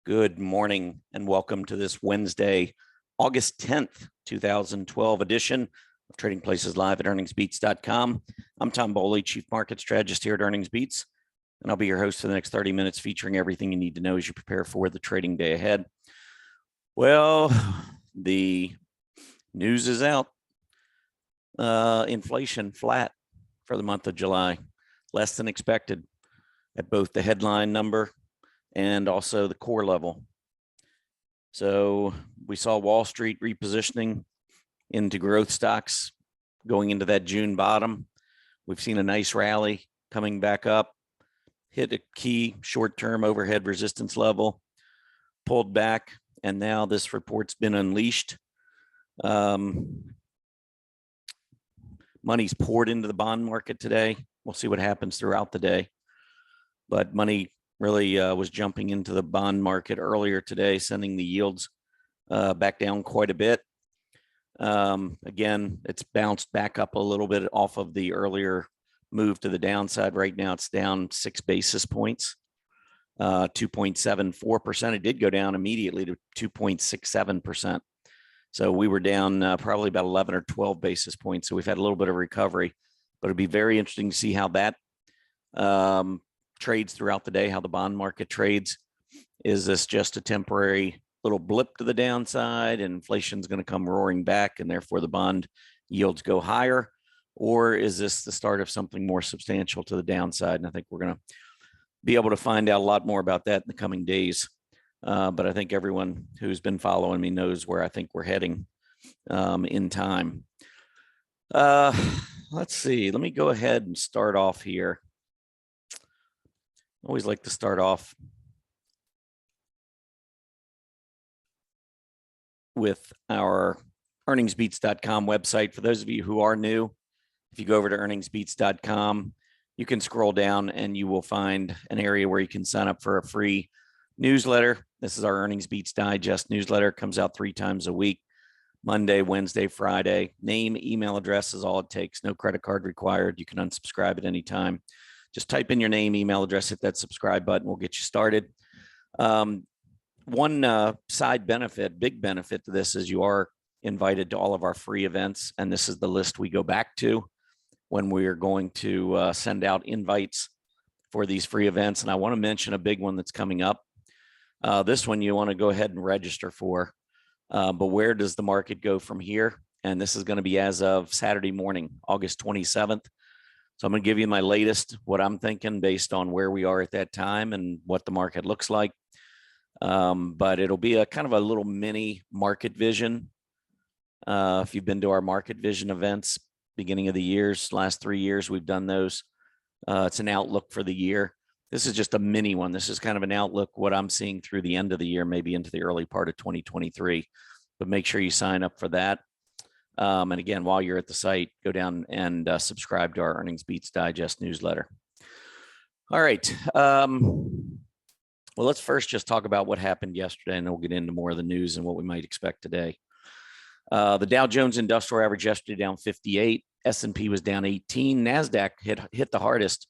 Good morning and welcome to this Wednesday, August 10th, 2012 edition of Trading Places Live at EarningsBeatscom. I'm Tom Bowley, Chief Market Strategist here at EarningsBeats, and I'll be your host for the next 30 minutes featuring everything you need to know as you prepare for the trading day ahead. Well, the news is out. Inflation flat for the month of July, less than expected at both the headline number and also the core level. So we saw Wall Street repositioning into growth stocks going into that June bottom. We've seen a nice rally coming back up, hit a key short-term overhead resistance level, pulled back, and now this report's been unleashed. Money's poured into the bond market today. We'll see what happens throughout the day, but money really was jumping into the bond market earlier today, sending the yields back down quite a bit. Again, it's bounced back up a little bit off of the earlier move to the downside. Right now, it's down 6 basis points, 2.74%. It did go down immediately to 2.67%. So we were down probably about 11 or 12 basis points. So we've had a little bit of recovery, but it'd be very interesting to see how that trades throughout the day, how the bond market trades. Is this just a temporary little blip to the downside and inflation's going to come roaring back and therefore the bond yields go higher? Or is this the start of something more substantial to the downside? And I think we're going to be able to find out a lot more about that in the coming days. But I think everyone who's been following me knows where I think we're heading in time. Let's see. Let me go ahead and start off here. I always like to start off with our EarningsBeats.com website. For those of you who are new, if you go over to EarningsBeats.com, you can scroll down and you will find an area where you can sign up for a free newsletter. This is our Earnings Beats Digest newsletter. It comes out 3 times a week, Monday, Wednesday, Friday. Name, email address is all it takes. No credit card required. You can unsubscribe at any time. Just type in your name, email address, hit that subscribe button. We'll get you started. One side benefit, big benefit to this is you are invited to all of our free events. And this is the list we go back to when we are going to send out invites for these free events. And I want to mention a big one that's coming up. This one you want to go ahead and register for. But where does the market go from here? And this is going to be as of Saturday morning, August 27th. So I'm going to give you my latest, what I'm thinking based on where we are at that time and what the market looks like. But it'll be a kind of a little mini market vision. If you've been to our market vision events, beginning of the years, last 3 years, we've done those. It's an outlook for the year. This is just a mini one. This is kind of an outlook, what I'm seeing through the end of the year, maybe into the early part of 2023. But make sure you sign up for that. And again, while you're at the site, go down and subscribe to our Earnings Beats Digest newsletter. All right. Well, let's first just talk about what happened yesterday, and then we'll get into more of the news and what we might expect today. The Dow Jones Industrial Average yesterday down 58. S&P was down 18. NASDAQ hit the hardest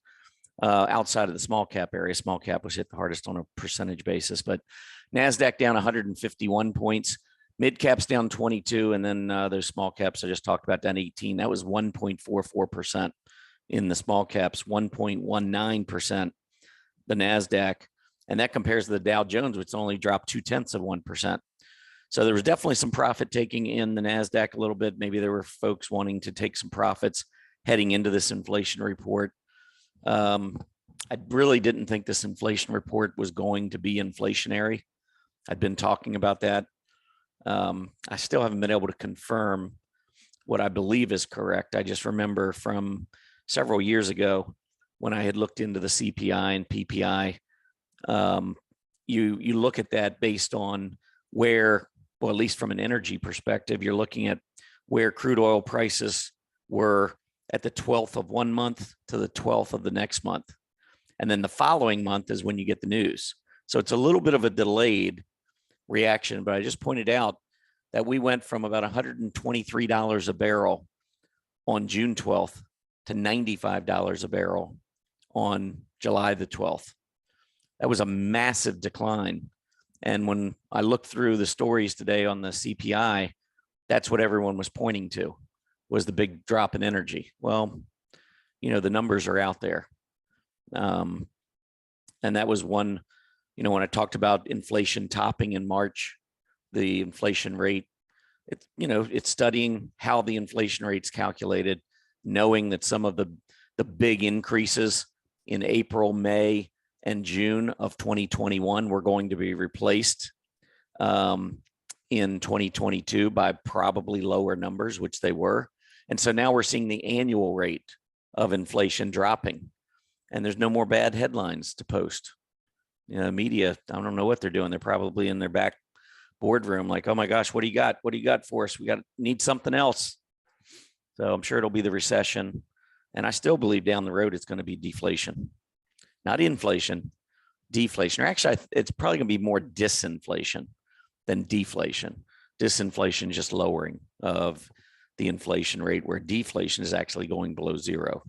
outside of the small cap area. Small cap was hit the hardest on a percentage basis, but NASDAQ down 151 points. Mid caps down 22, and then those small caps I just talked about down 18. That was 1.44% in the small caps, 1.19% the NASDAQ, and that compares to the Dow Jones, which only dropped 0.2%. So there was definitely some profit taking in the NASDAQ a little bit. Maybe there were folks wanting to take some profits heading into this inflation report. I really didn't think this inflation report was going to be inflationary. I'd been talking about that. I still haven't been able to confirm what I believe is correct. I just remember from several years ago when I had looked into the CPI and PPI, you look at that based on where, well, at least from an energy perspective, you're looking at where crude oil prices were at the 12th of one month to the 12th of the next month. And then the following month is when you get the news. So it's a little bit of a delayed reaction, but I just pointed out that we went from about $123 a barrel on June 12th to $95 a barrel on July the 12th. That was a massive decline. And when I looked through the stories today on the CPI, that's what everyone was pointing to, was the big drop in energy. Well, you know, the numbers are out there. And that was one, you know, when I talked about inflation topping in March, the inflation rate, it's, you know, it's studying how the inflation rate's calculated, knowing that some of the big increases in April, May, and June of 2021 were going to be replaced in 2022 by probably lower numbers, which they were. And so now we're seeing the annual rate of inflation dropping, and there's no more bad headlines to post. You know, media, I don't know what they're doing. They're probably in their back boardroom like, oh my gosh, what do you got? What do you got for us? We need something else. So I'm sure it'll be the recession. And I still believe down the road, it's going to be deflation, not inflation, deflation. Or actually, it's probably going to be more disinflation than deflation. Disinflation is just lowering of the inflation rate, where deflation is actually going below zero.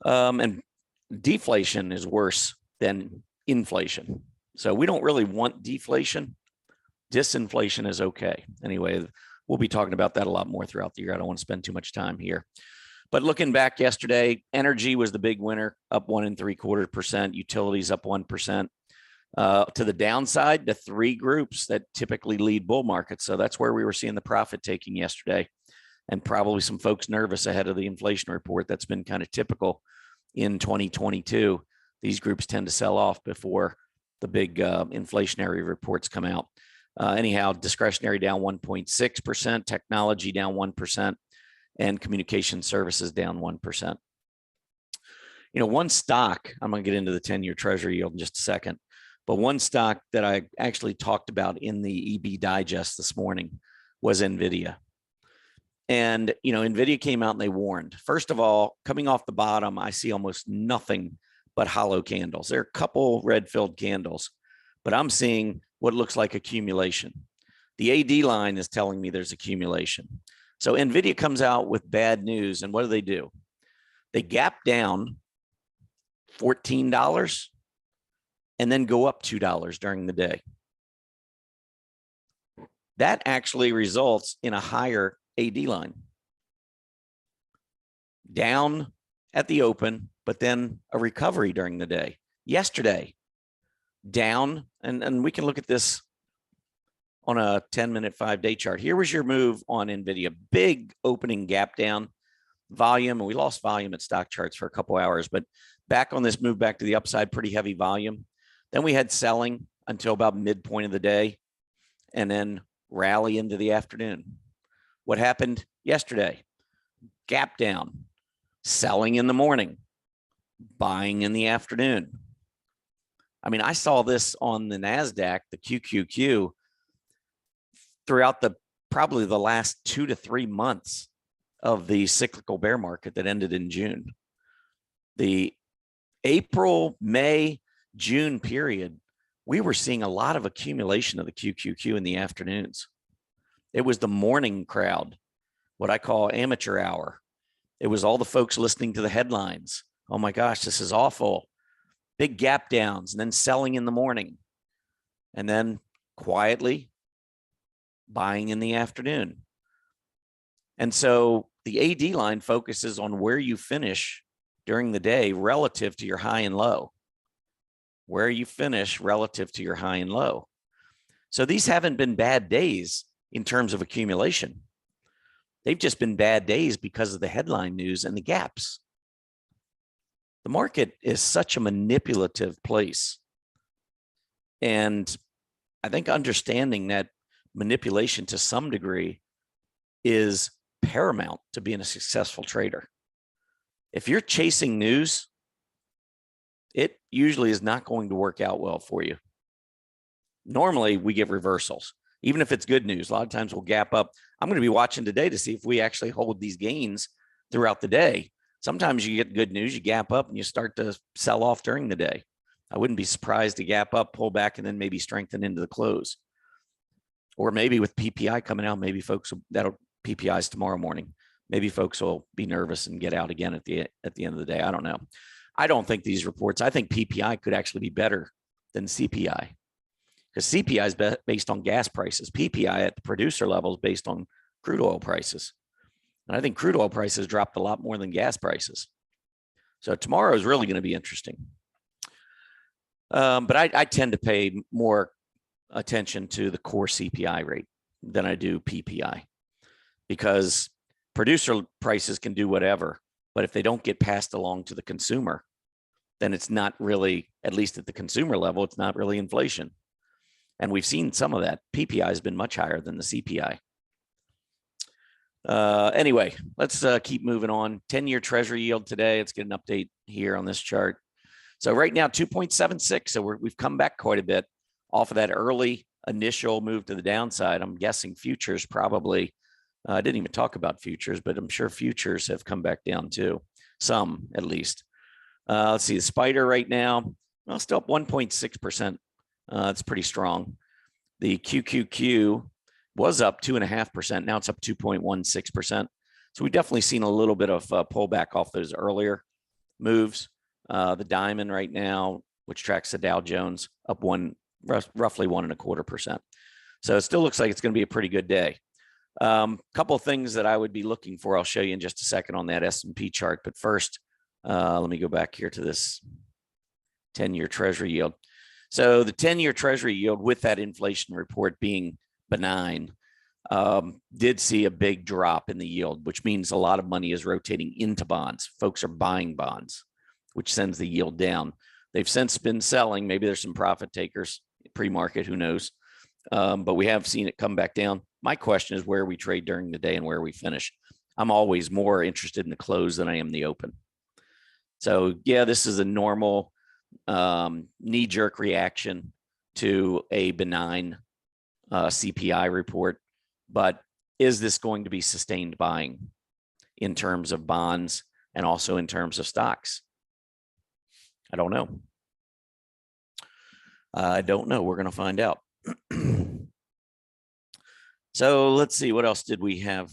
And deflation is worse than inflation. So we don't really want deflation. Disinflation is okay. Anyway, we'll be talking about that a lot more throughout the year. I don't want to spend too much time here. But looking back yesterday, energy was the big winner, up 1 3/4%. Utilities up 1%. To the downside, the three groups that typically lead bull markets. So that's where we were seeing the profit taking yesterday, and probably some folks nervous ahead of the inflation report. That's been kind of typical in 2022. These groups tend to sell off before the big inflationary reports come out. Anyhow, discretionary down 1.6%, technology down 1%, and communication services down 1%. You know, one stock, I'm going to get into the 10-year Treasury yield in just a second, but one stock that I actually talked about in the EB Digest this morning was Nvidia. And, you know, Nvidia came out and they warned. First of all, coming off the bottom, I see almost nothing but hollow candles. There are a couple red-filled candles, but I'm seeing what looks like accumulation. The AD line is telling me there's accumulation. So Nvidia comes out with bad news, and what do? They gap down $14 and then go up $2 during the day. That actually results in a higher AD line. Down at the open, but then a recovery during the day. Yesterday, down, and we can look at this on a 10-minute 5-day chart. Here was your move on Nvidia. Big opening gap down, volume, and we lost volume at stock charts for a couple hours, but back on this move back to the upside, pretty heavy volume. Then we had selling until about midpoint of the day, and then rally into the afternoon. What happened yesterday? Gap down, selling in the morning, buying in the afternoon. I mean, I saw this on the NASDAQ, the QQQ, throughout probably the last 2 to 3 months of the cyclical bear market that ended in June. The April, May, June period, we were seeing a lot of accumulation of the QQQ in the afternoons. It was the morning crowd, what I call amateur hour. It was all the folks listening to the headlines. Oh my gosh, this is awful. Big gap downs, and then selling in the morning, and then quietly buying in the afternoon. And so the AD line focuses on where you finish during the day relative to your high and low. Where you finish relative to your high and low. So these haven't been bad days in terms of accumulation. They've just been bad days because of the headline news and the gaps. The market is such a manipulative place. And I think understanding that manipulation to some degree is paramount to being a successful trader. If you're chasing news, it usually is not going to work out well for you. Normally, we get reversals. Even if it's good news, a lot of times we'll gap up. I'm going to be watching today to see if we actually hold these gains throughout the day. Sometimes you get good news, you gap up, and you start to sell off during the day. I wouldn't be surprised to gap up, pull back, and then maybe strengthen into the close. Or maybe with PPI coming out, maybe folks, PPI's tomorrow morning. Maybe folks will be nervous and get out again at the end of the day. I don't know. I don't think these reports, I think PPI could actually be better than CPI. because CPI is based on gas prices. PPI at the producer level is based on crude oil prices. And I think crude oil prices dropped a lot more than gas prices. So tomorrow is really going to be interesting. But I tend to pay more attention to the core CPI rate than I do PPI, because producer prices can do whatever, but if they don't get passed along to the consumer, then it's not really, at least at the consumer level, it's not really inflation. And we've seen some of that. PPI has been much higher than the CPI. Anyway, let's keep moving on. 10-year Treasury yield today. Let's get an update here on this chart. So right now, 2.76. So we've come back quite a bit off of that early initial move to the downside. I'm guessing futures probably, I didn't even talk about futures, but I'm sure futures have come back down too. Some, at least. Let's see, the spider right now, well, still up 1.6%. It's pretty strong. The QQQ was up 2.5%. Now it's up 2.16%. So we've definitely seen a little bit of pullback off those earlier moves. The diamond right now, which tracks the Dow Jones, up roughly 1.25%. So it still looks like it's going to be a pretty good day. Couple of things that I would be looking for, I'll show you in just a second on that S&P chart. But first, let me go back here to this 10-year Treasury yield. So the 10-year Treasury yield, with that inflation report being benign, did see a big drop in the yield, which means a lot of money is rotating into bonds. Folks are buying bonds, which sends the yield down. They've since been selling. Maybe there's some profit takers pre-market, who knows? But we have seen it come back down. My question is where we trade during the day and where we finish. I'm always more interested in the close than I am the open. So yeah, this is a normal knee-jerk reaction to a benign CPI report. But is this going to be sustained buying in terms of bonds and also in terms of stocks? I don't know. I don't know. We're going to find out. So let's see, what else did we have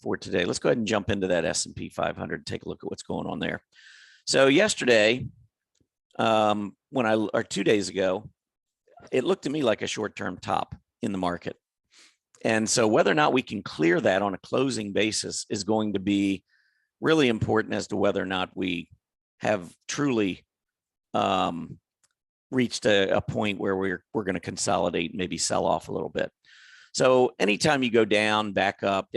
for today? Let's go ahead and jump into that S&P 500, take a look at what's going on there. So yesterday, or 2 days ago, it looked to me like a short-term top in the market. And so whether or not we can clear that on a closing basis is going to be really important as to whether or not we have truly reached a point where we're going to consolidate, maybe sell off a little bit. So anytime you go down, back up,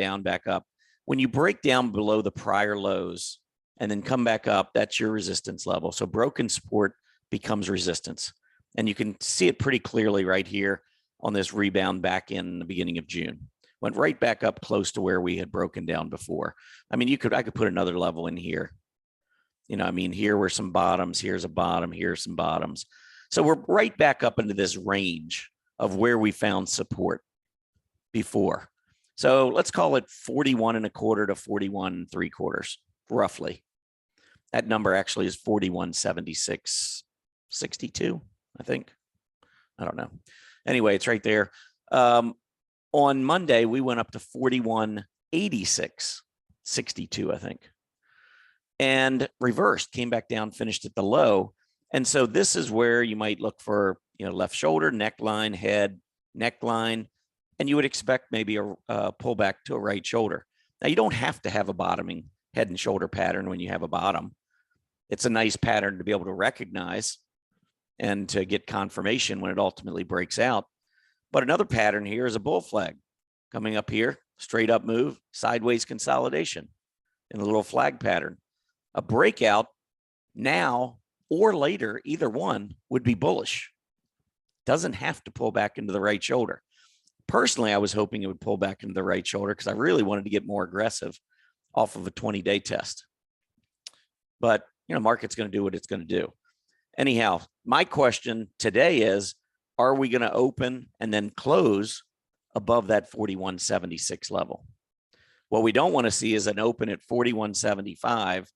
when you break down below the prior lows and then come back up, that's your resistance level. So broken support becomes resistance. And you can see it pretty clearly right here on this rebound back in the beginning of June. Went right back up close to where we had broken down before. I mean, I could put another level in here. You know, I mean, here were some bottoms, here's a bottom, here's some bottoms. So we're right back up into this range of where we found support before. So let's call it 41.25 to 41.75, roughly. That number actually is 41.7662, I think. I don't know. Anyway, it's right there. On Monday, we went up to 41.8662, I think. And reversed, came back down, finished at the low. And so this is where you might look for, left shoulder, neckline, head, neckline, and you would expect maybe a pullback to a right shoulder. Now, you don't have to have a bottoming head and shoulder pattern when you have a bottom. It's a nice pattern to be able to recognize and to get confirmation when it ultimately breaks out. But another pattern here is a bull flag coming up here, straight up move, sideways consolidation in a little flag pattern. A breakout now or later, either one would be bullish. Doesn't have to pull back into the right shoulder. Personally, I was hoping it would pull back into the right shoulder because I really wanted to get more aggressive off of a 20-day test. But, market's going to do what it's going to do. Anyhow, my question today is, are we going to open and then close above that 41.76 level? What we don't want to see is an open at 41.75,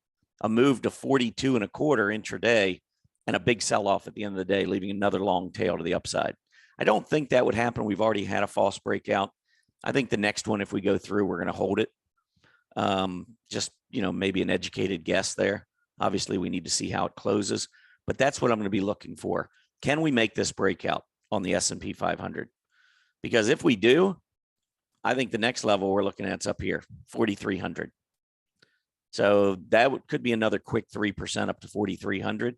a move to 42.25 intraday, and a big sell-off at the end of the day, leaving another long tail to the upside. I don't think that would happen. We've already had a false breakout. I think the next one, if we go through, we're going to hold it. Just, maybe an educated guess there. Obviously, we need to see how it closes, but that's what I'm going to be looking for. Can we make this breakout? on the S&P 500. Because if we do, I think the next level we're looking at is up here, 4,300. So that could be another quick 3% up to 4,300.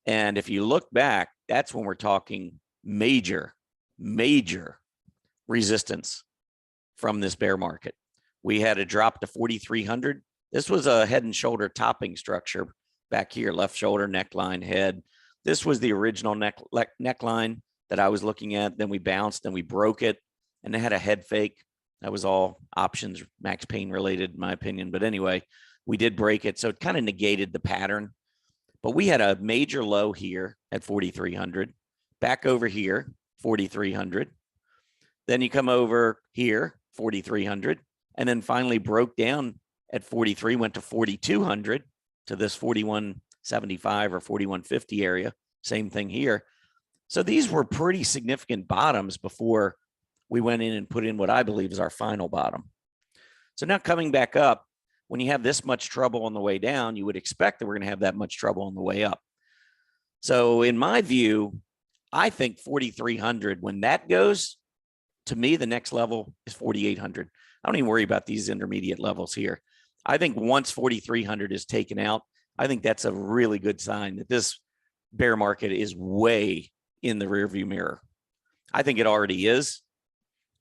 And if you look back, that's when we're talking major resistance from this bear market. We had a drop to 4,300. This was a head and shoulder topping structure back here, left shoulder, neckline, head. This was the original neckline that I was looking at. Then we bounced and we broke it, and it had a head fake. That was all options, Max Payne related, in my opinion. But anyway, we did break it. So it kind of negated the pattern. But we had a major low here at 4,300, back over here, 4,300. Then you come over here, 4,300, and then finally broke down at 43, went to 4,200 to this 4,175 or 4,150 area. Same thing here. So these were pretty significant bottoms before we went in and put in what I believe is our final bottom. So now coming back up, when you have this much trouble on the way down, you would expect that we're going to have that much trouble on the way up. So in my view, I think 4,300, when that goes, to me, the next level is 4,800. I don't even worry about these intermediate levels here. I think once 4,300 is taken out, I think that's a really good sign that this bear market is way in the rearview mirror. I think it already is,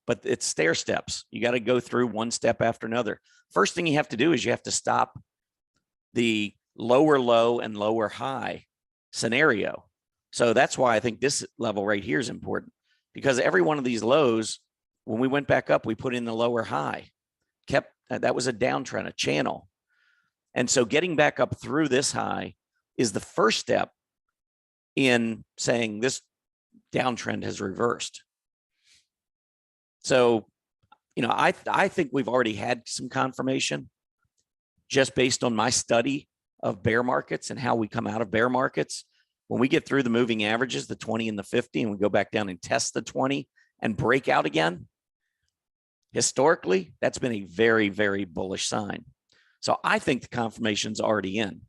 but it's stair steps. You got to go through one step after another. First thing you have to do is you have to stop the lower low and lower high scenario. So that's why I think this level right here is important, because every one of these lows, when we went back up, we put in the lower high, that was a downtrend, a channel. And so getting back up through this high is the first step in saying this downtrend has reversed. So, you know, I think we've already had some confirmation just based on my study of bear markets and how we come out of bear markets. When we get through the moving averages, the 20 and the 50, and we go back down and test the 20 and break out again, historically, that's been a very, very bullish sign. So I think the confirmation's already in.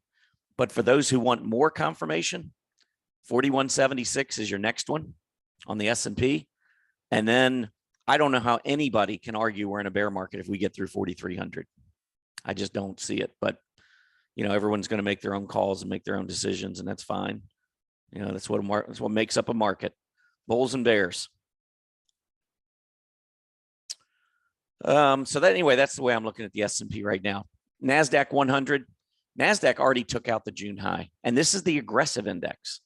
But for those who want more confirmation, 4176 is your next one on the S&P. And then I don't know how anybody can argue we're in a bear market if we get through 4,300. I just don't see it. But, you know, everyone's going to make their own calls and make their own decisions, and that's fine. You know, that's what makes up a market. Bulls and bears. So that anyway, that's the way I'm looking at the S&P right now. NASDAQ 100. NASDAQ already took out the June high, and this is the aggressive index.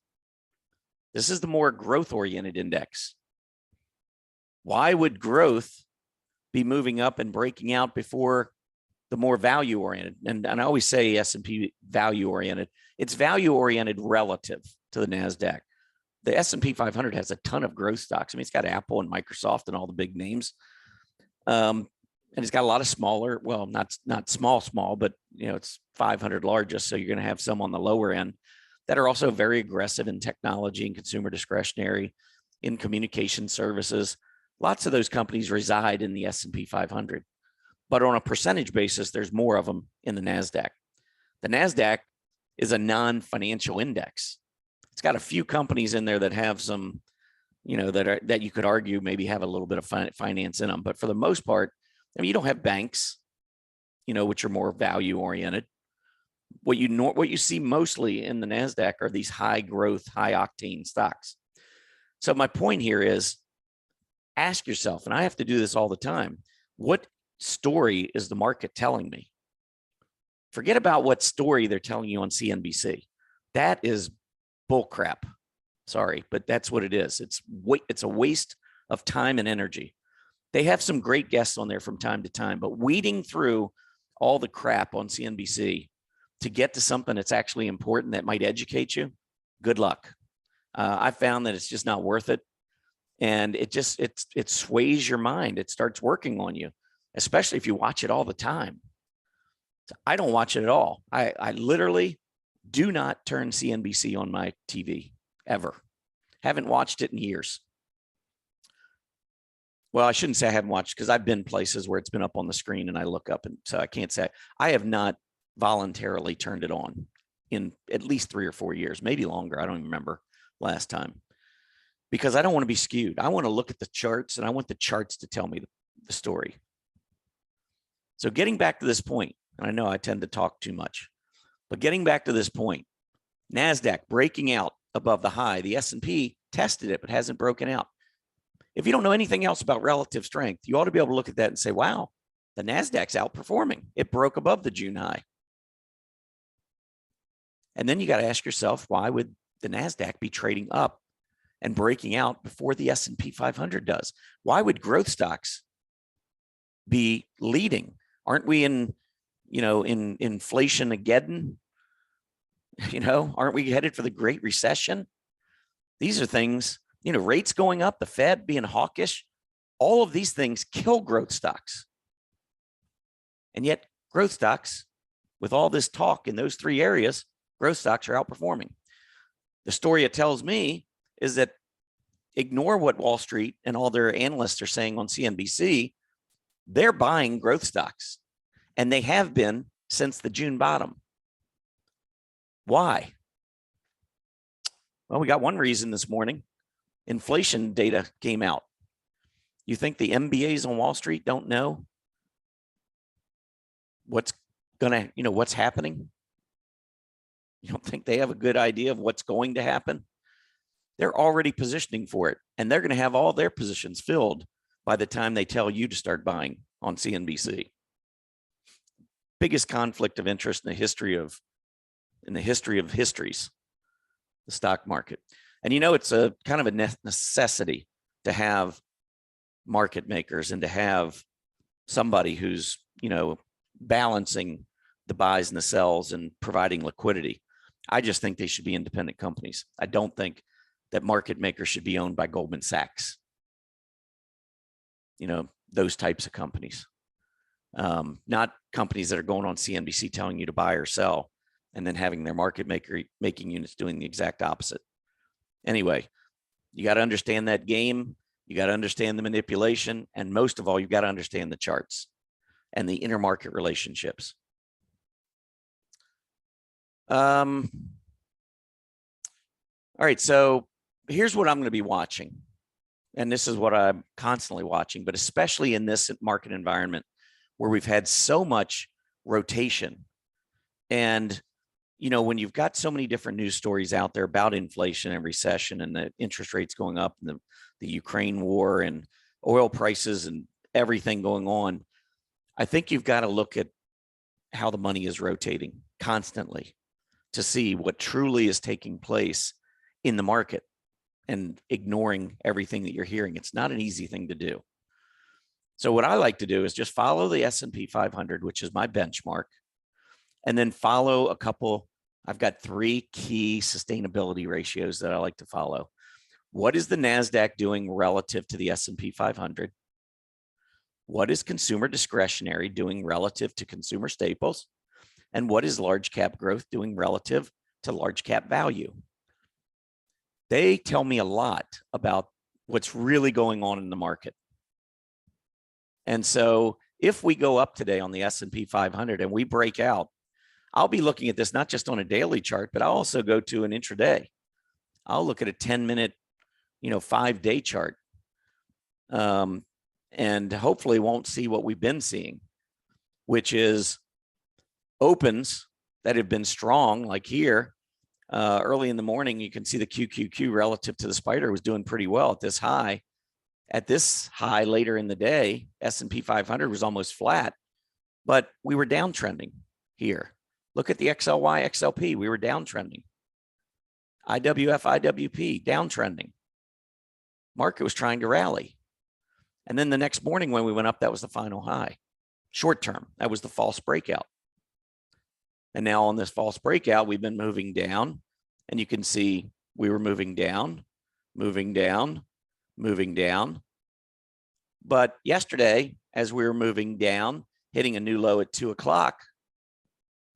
This is the more growth-oriented index. Why would growth be moving up and breaking out before the more value-oriented? And I always say S&P value-oriented. It's value-oriented relative to the NASDAQ. The S&P 500 has a ton of growth stocks. I mean, it's got Apple and Microsoft and all the big names. And it's got a lot of smaller, well, not small, but, you know, it's 500 largest. So you're going to have some on the lower end that are also very aggressive in technology and consumer discretionary, in communication services. Lots of those companies reside in the S&P 500. But on a percentage basis, there's more of them in the NASDAQ. The NASDAQ is a non-financial index. It's got a few companies in there that have some, you know, that you could argue maybe have a little bit of finance in them. But for the most part, I mean, you don't have banks, you know, which are more value oriented. What you see mostly in the NASDAQ are these high growth, high octane stocks. So my point here is, ask yourself, and I have to do this all the time, what story is the market telling me? Forget about what story they're telling you on CNBC. That is bullcrap. Sorry, but that's what it is. It's a waste of time and energy. They have some great guests on there from time to time, but weeding through all the crap on CNBC to get to something that's actually important that might educate you, good luck. I found that it's just not worth it. And it sways your mind. It starts working on you, especially if you watch it all the time. So I don't watch it at all. I literally do not turn CNBC on my TV ever. Haven't watched it in years. Well, I shouldn't say I haven't watched, because I've been places where it's been up on the screen and I look up, and so I can't say I have not voluntarily turned it on in at least 3 or 4 years, maybe longer. I don't even remember last time. because I don't want to be skewed. I want to look at the charts, and I want the charts to tell me the story. So getting back to this point, and I know I tend to talk too much, but getting back to this point, NASDAQ breaking out above the high. The S&P tested it, but hasn't broken out. If you don't know anything else about relative strength, you ought to be able to look at that and say, wow, the NASDAQ's outperforming. It broke above the June high. And then you got to ask yourself, why would the NASDAQ be trading up and breaking out before the S&P 500 does? Why would growth stocks be leading? Aren't we in inflation-ageddon? Aren't we headed for the Great Recession? These are things, rates going up, the Fed being hawkish, all of these things kill growth stocks. And yet growth stocks, with all this talk in those three areas, growth stocks are outperforming. The story it tells me is that ignore what Wall Street and all their analysts are saying on CNBC. They're buying growth stocks, and they have been since the June bottom. Why? Well, we got one reason this morning. Inflation data came out. You think the MBAs on Wall Street don't know what's happening? You don't think they have a good idea of what's going to happen? They're already positioning for it, and they're going to have all their positions filled by the time they tell you to start buying on CNBC. Biggest conflict of interest in the history of histories, the stock market. And it's a kind of a necessity to have market makers and to have somebody who's, balancing the buys and the sells and providing liquidity. I just think they should be independent companies. I don't think that market makers should be owned by Goldman Sachs. Those types of companies, not companies that are going on CNBC telling you to buy or sell and then having their market making units doing the exact opposite. Anyway, you got to understand that game. You got to understand the manipulation. And most of all, you've got to understand the charts and the intermarket relationships. All right, so here's what I'm going to be watching. And this is what I'm constantly watching, but especially in this market environment where we've had so much rotation. And, when you've got so many different news stories out there about inflation and recession and the interest rates going up and the Ukraine war and oil prices and everything going on, I think you've got to look at how the money is rotating constantly to see what truly is taking place in the market and ignoring everything that you're hearing. It's not an easy thing to do. So what I like to do is just follow the S&P 500, which is my benchmark, and then follow a couple. I've got three key sustainability ratios that I like to follow. What is the NASDAQ doing relative to the S&P 500? What is consumer discretionary doing relative to consumer staples? And what is large cap growth doing relative to large cap value? They tell me a lot about what's really going on in the market. And so if we go up today on the S&P 500 and we break out, I'll be looking at this not just on a daily chart, but I'll also go to an intraday. I'll look at a 10-minute, 5-day chart. And hopefully won't see what we've been seeing, which is opens that have been strong, like here. Early in the morning, you can see the QQQ relative to the spider was doing pretty well at this high. At this high later in the day, S&P 500 was almost flat, but we were downtrending here. Look at the XLY, XLP. We were downtrending. IWF, IWP, downtrending. Market was trying to rally. And then the next morning when we went up, that was the final high. Short term, that was the false breakout. And now on this false breakout, we've been moving down. And you can see we were moving down, moving down, moving down. But yesterday, as we were moving down, hitting a new low at 2 o'clock,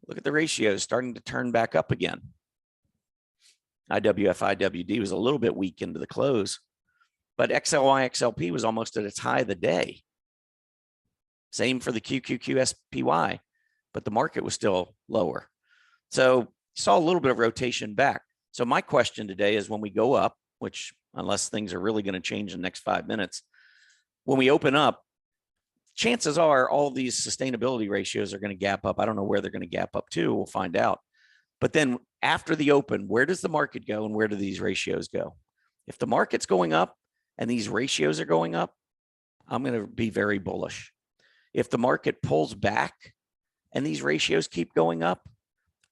look at the ratios starting to turn back up again. IWF, IWD was a little bit weak into the close, but XLY, XLP was almost at its high of the day. Same for the QQQ, SPY, but the market was still lower. So you saw a little bit of rotation back. So my question today is when we go up, which unless things are really going to change in the next 5 minutes. When we open up, chances are all these sustainability ratios are going to gap up. I don't know where they're going to gap up to. We'll find out. But then after the open, where does the market go and where do these ratios go? If the market's going up and these ratios are going up, I'm going to be very bullish. If the market pulls back and these ratios keep going up,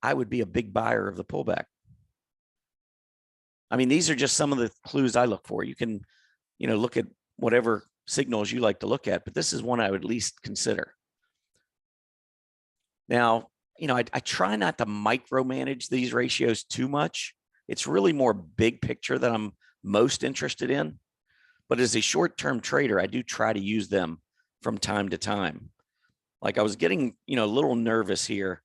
I would be a big buyer of the pullback. I mean, these are just some of the clues I look for. You can, look at whatever signals you like to look at, but this is one I would at least consider. Now, I try not to micromanage these ratios too much. It's really more big picture that I'm most interested in. But as a short-term trader, I do try to use them from time to time. Like I was getting, a little nervous here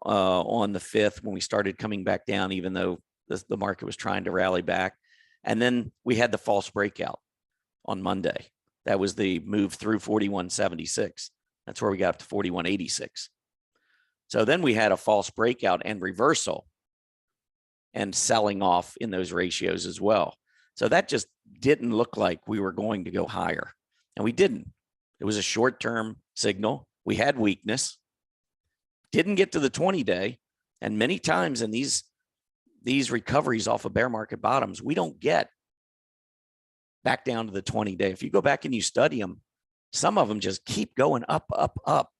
on the 5th when we started coming back down, even though the market was trying to rally back. And then we had the false breakout on Monday. That was the move through 41.76. That's where we got up to 41.86. So then we had a false breakout and reversal and selling off in those ratios as well. So that just didn't look like we were going to go higher. And we didn't. It was a short-term signal. We had weakness. Didn't get to the 20-day. And many times in these recoveries off of bear market bottoms, we don't get back down to the 20-day. If you go back and you study them, some of them just keep going up, up, up.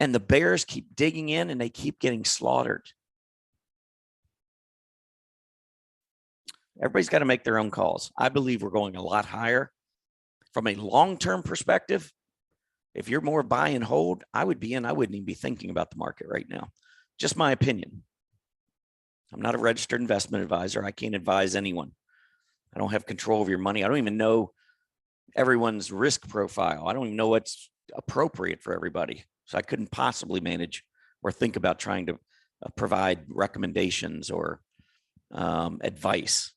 And the bears keep digging in and they keep getting slaughtered. Everybody's got to make their own calls. I believe we're going a lot higher. From a long-term perspective, if you're more buy and hold, I would be in. I wouldn't even be thinking about the market right now. Just my opinion. I'm not a registered investment advisor. I can't advise anyone. I don't have control of your money. I don't even know everyone's risk profile. I don't even know what's appropriate for everybody. So I couldn't possibly manage or think about trying to provide recommendations or advice.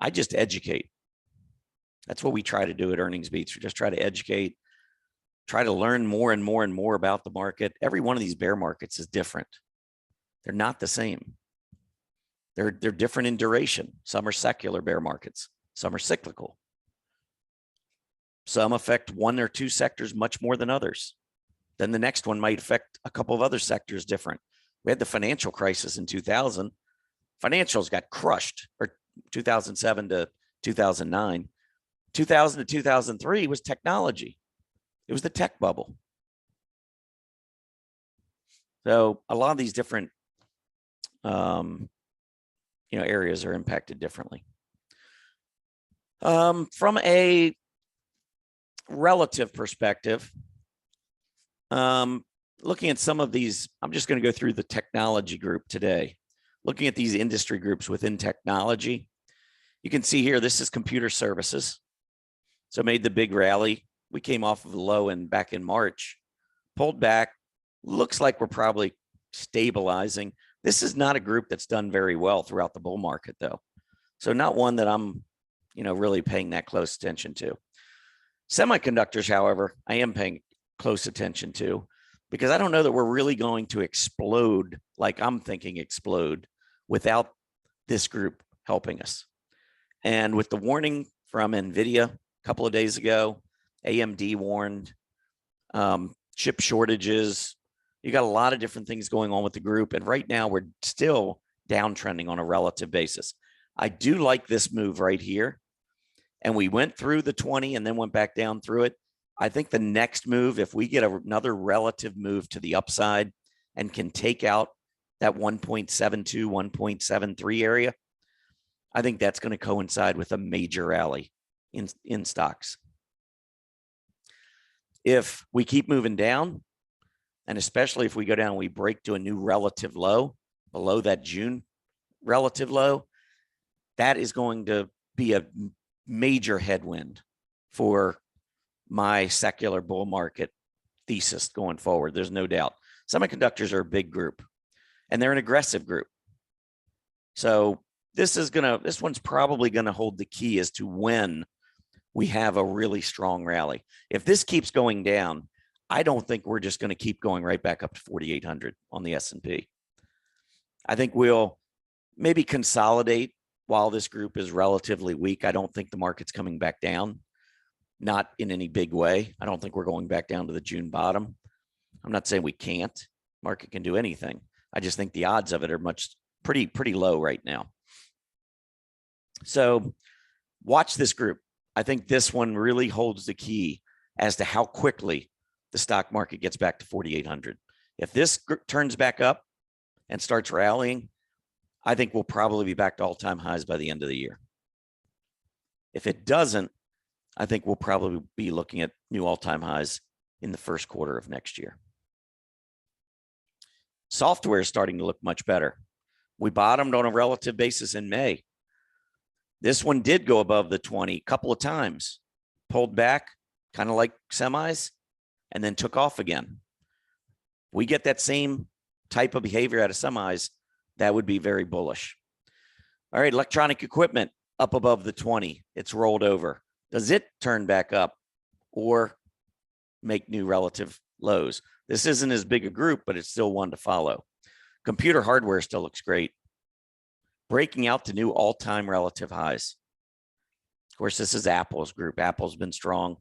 I just educate. That's what we try to do at EarningsBeats. We just try to educate, try to learn more and more and more about the market. Every one of these bear markets is different. They're not the same. They're different in duration. Some are secular bear markets. Some are cyclical. Some affect one or two sectors much more than others. Then the next one might affect a couple of other sectors different. We had the financial crisis in 2000. Financials got crushed, or 2007 to 2009. 2000 to 2003 was technology. It was the tech bubble. So a lot of these different areas are impacted differently. From a relative perspective, looking at some of these, I'm just going to go through the technology group today. Looking at these industry groups within technology, you can see here, this is computer services. So made the big rally. We came off of the low back in March, pulled back. Looks like we're probably stabilizing. This is not a group that's done very well throughout the bull market, though. So not one that I'm, really paying that close attention to. Semiconductors, however, I am paying close attention to, because I don't know that we're really going to explode like I'm thinking explode without this group helping us. And with the warning from Nvidia a couple of days ago, AMD warned, chip shortages. You got a lot of different things going on with the group. And right now we're still downtrending on a relative basis. I do like this move right here. And we went through the 20 and then went back down through it. I think the next move, if we get another relative move to the upside and can take out that 1.72, 1.73 area, I think that's going to coincide with a major rally in stocks. If we keep moving down, and especially if we go down and we break to a new relative low below that June relative low, that is going to be a major headwind for my secular bull market thesis going forward. There's no doubt. Semiconductors are a big group and they're an aggressive group. So this one's probably going to hold the key as to when we have a really strong rally. If this keeps going down, I don't think we're just going to keep going right back up to 4,800 on the S&P. I think we'll maybe consolidate while this group is relatively weak, I don't think the market's coming back down, not in any big way. I don't think we're going back down to the June bottom. I'm not saying we can't. Market can do anything. I just think the odds of it are pretty low right now. So watch this group. I think this one really holds the key as to how quickly the stock market gets back to 4,800. If this turns back up and starts rallying, I think we'll probably be back to all-time highs by the end of the year. If it doesn't, I think we'll probably be looking at new all-time highs in the first quarter of next year. Software is starting to look much better. We bottomed on a relative basis in May. This one did go above the 20 a couple of times, pulled back, kind of like semis, and then took off again. We get that same type of behavior out of semis, that would be very bullish. All right, electronic equipment up above the 20. It's rolled over. Does it turn back up or make new relative lows? This isn't as big a group, but it's still one to follow. Computer hardware still looks great, breaking out to new all-time relative highs. Of course, this is Apple's group. Apple's been strong.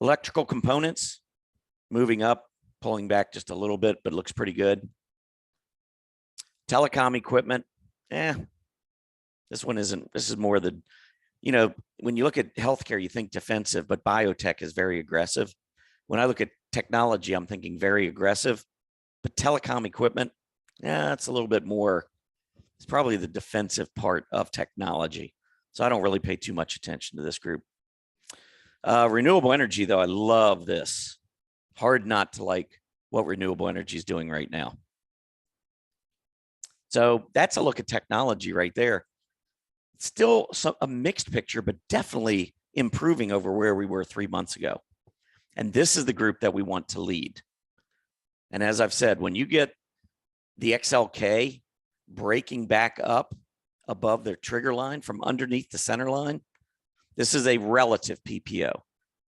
Electrical components moving up, pulling back just a little bit, but looks pretty good. Telecom equipment, this one isn't. This is more the, when you look at healthcare, you think defensive, but biotech is very aggressive. When I look at technology, I'm thinking very aggressive, but telecom equipment, it's a little bit more. It's probably the defensive part of technology. So I don't really pay too much attention to this group. Renewable energy, though, I love this. Hard not to like what renewable energy is doing right now. So that's a look at technology right there. Still a mixed picture, but definitely improving over where we were 3 months ago. And this is the group that we want to lead. And as I've said, when you get the XLK breaking back up above their trigger line from underneath the center line, this is a relative PPO,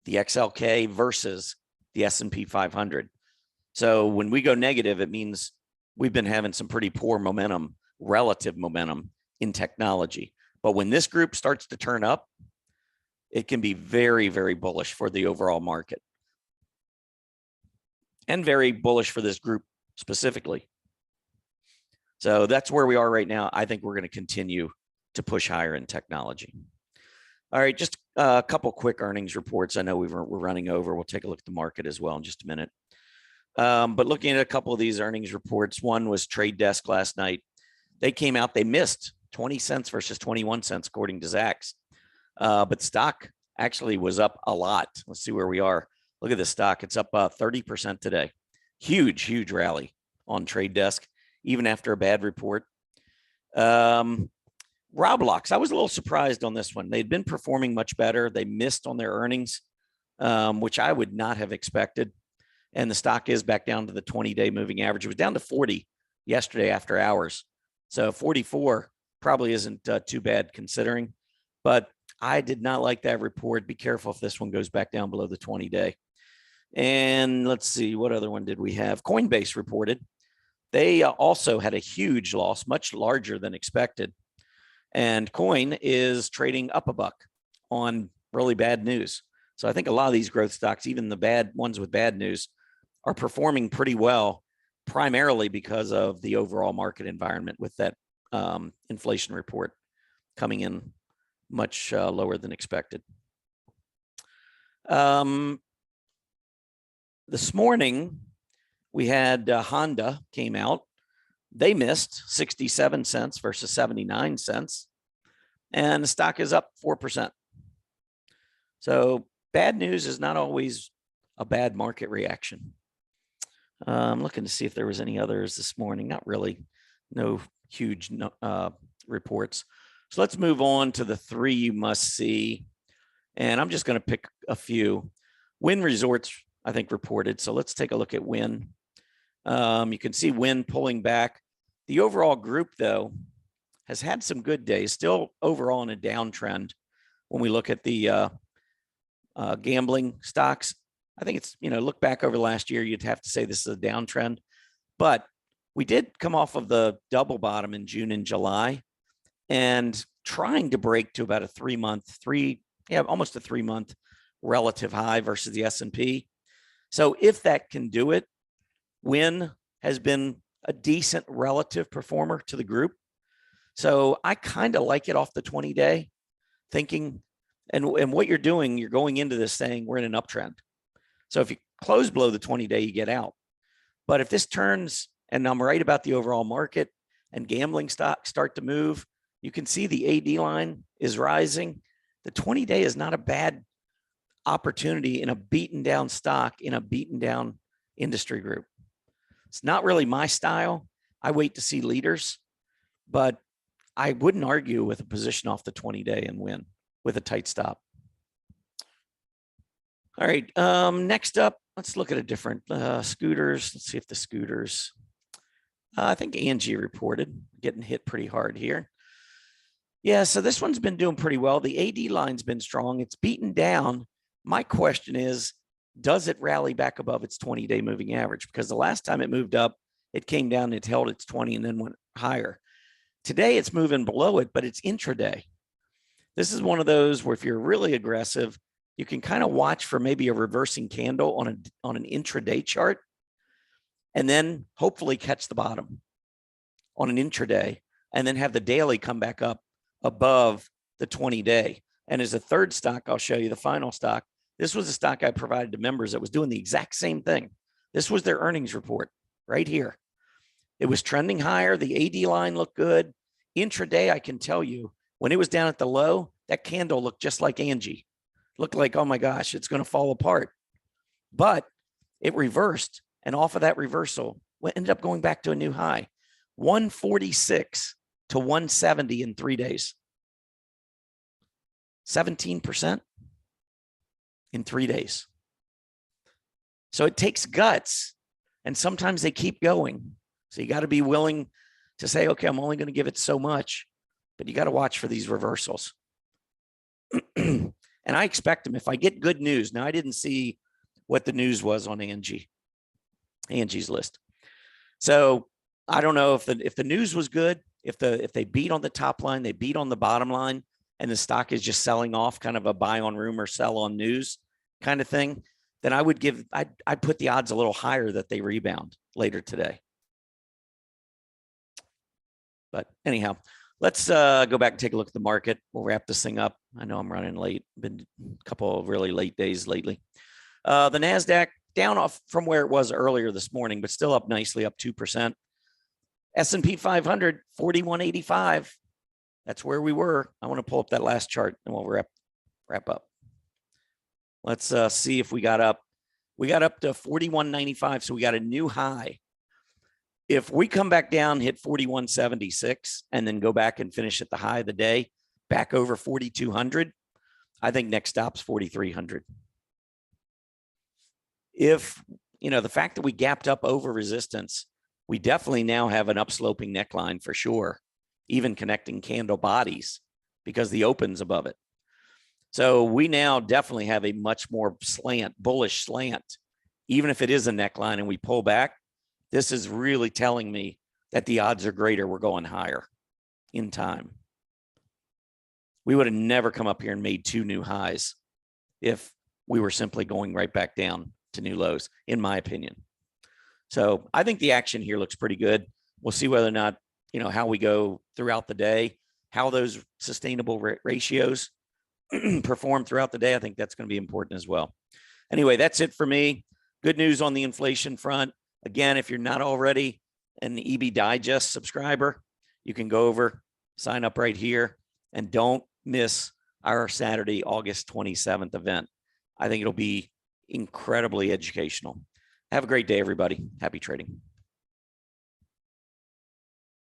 the XLK versus the S&P 500. So when we go negative, it means we've been having some pretty poor momentum, relative momentum in technology. But when this group starts to turn up, it can be very, very bullish for the overall market. And very bullish for this group specifically. So that's where we are right now. I think we're going to continue to push higher in technology. All right, just a couple quick earnings reports. I know we're running over. We'll take a look at the market as well in just a minute. But looking at a couple of these earnings reports, one was Trade Desk last night. They came out, they missed 20 cents versus 21 cents, according to Zacks. But stock actually was up a lot. Let's see where we are. Look at this stock. It's up 30% today. Huge, huge rally on Trade Desk, even after a bad report. Roblox, I was a little surprised on this one. They'd been performing much better. They missed on their earnings, which I would not have expected. And the stock is back down to the 20-day moving average. It was down to 40 yesterday after hours. So 44 probably isn't too bad considering. But I did not like that report. Be careful if this one goes back down below the 20-day. And let's see, what other one did we have? Coinbase reported. They also had a huge loss, much larger than expected. And Coin is trading up a buck on really bad news. So I think a lot of these growth stocks, even the bad ones with bad news, are performing pretty well, primarily because of the overall market environment with that inflation report coming in much lower than expected. This morning, we had Honda came out. They missed 67 cents versus 79 cents, and the stock is up 4%. So bad news is not always a bad market reaction. I'm looking to see if there was any others this morning. Not really. No huge reports. So let's move on to the three you must see. And I'm just going to pick a few. Wynn Resorts, I think, reported. So let's take a look at Wynn. You can see Wynn pulling back. The overall group, though, has had some good days, still overall in a downtrend. When we look at the gambling stocks, I think it's, look back over the last year, you'd have to say this is a downtrend. But we did come off of the double bottom in June and July, and trying to break to about a almost a 3-month relative high versus the S&P. So if that can do it, Win has been a decent relative performer to the group. So I kind of like it off the 20-day, thinking, and what you're doing, you're going into this saying we're in an uptrend. So if you close below the 20-day, you get out. But if this turns, and I'm right about the overall market, and gambling stocks start to move, you can see the AD line is rising. The 20-day is not a bad opportunity in a beaten down stock, in a beaten down industry group. It's not really my style. I wait to see leaders, but I wouldn't argue with a position off the 20-day and Win with a tight stop. All right, next up, let's look at a different scooters. Let's see if the scooters, I think Angie reported getting hit pretty hard here. Yeah, so this one's been doing pretty well. The AD line's been strong. It's beaten down. My question is, does it rally back above its 20-day moving average? Because the last time it moved up, it came down, it held its 20 and then went higher. Today it's moving below it, but it's intraday. This is one of those where if you're really aggressive, you can kind of watch for maybe a reversing candle on an intraday chart, and then hopefully catch the bottom on an intraday, and then have the daily come back up above the 20-day. And as a third stock, I'll show you the final stock. This was a stock I provided to members that was doing the exact same thing. This was their earnings report right here. It was trending higher. The AD line looked good. Intraday, I can tell you, when it was down at the low, that candle looked just like Angie. Looked like, oh my gosh, it's going to fall apart. But it reversed, and off of that reversal, ended up going back to a new high, 146 to 170 in 3 days. 17% in 3 days. So it takes guts, and sometimes they keep going. So you got to be willing to say, okay, I'm only going to give it so much, but you got to watch for these reversals. And I expect them. If I get good news, now I didn't see what the news was on Angie's list. So I don't know if the news was good, if they beat on the top line, they beat on the bottom line, and the stock is just selling off, kind of a buy on rumor, sell on news kind of thing, then I'd put the odds a little higher that they rebound later today. But anyhow, let's go back and take a look at the market. We'll wrap this thing up. I know I'm running late. Been a couple of really late days lately. The NASDAQ down off from where it was earlier this morning, but still up nicely, up 2%. S&P 500, 4185. That's where we were. I want to pull up that last chart and we'll wrap up. Let's see if we got up. We got up to 4195, so we got a new high. If we come back down, hit 4176, and then go back and finish at the high of the day, back over 4200, I think next stop's 4300. If, the fact that we gapped up over resistance, we definitely now have an upsloping neckline for sure, even connecting candle bodies because the open's above it. So we now definitely have a much more bullish slant, even if it is a neckline and we pull back. This is really telling me that the odds are greater we're going higher in time. We would have never come up here and made 2 new highs if we were simply going right back down to new lows, in my opinion. So I think the action here looks pretty good. We'll see whether or not, how we go throughout the day, how those sustainable ratios perform throughout the day. I think that's going to be important as well. Anyway, that's it for me. Good news on the inflation front. Again, if you're not already an EB Digest subscriber, you can go over, sign up right here, and don't miss our Saturday, August 27th event. I think it'll be incredibly educational. Have a great day, everybody. Happy trading.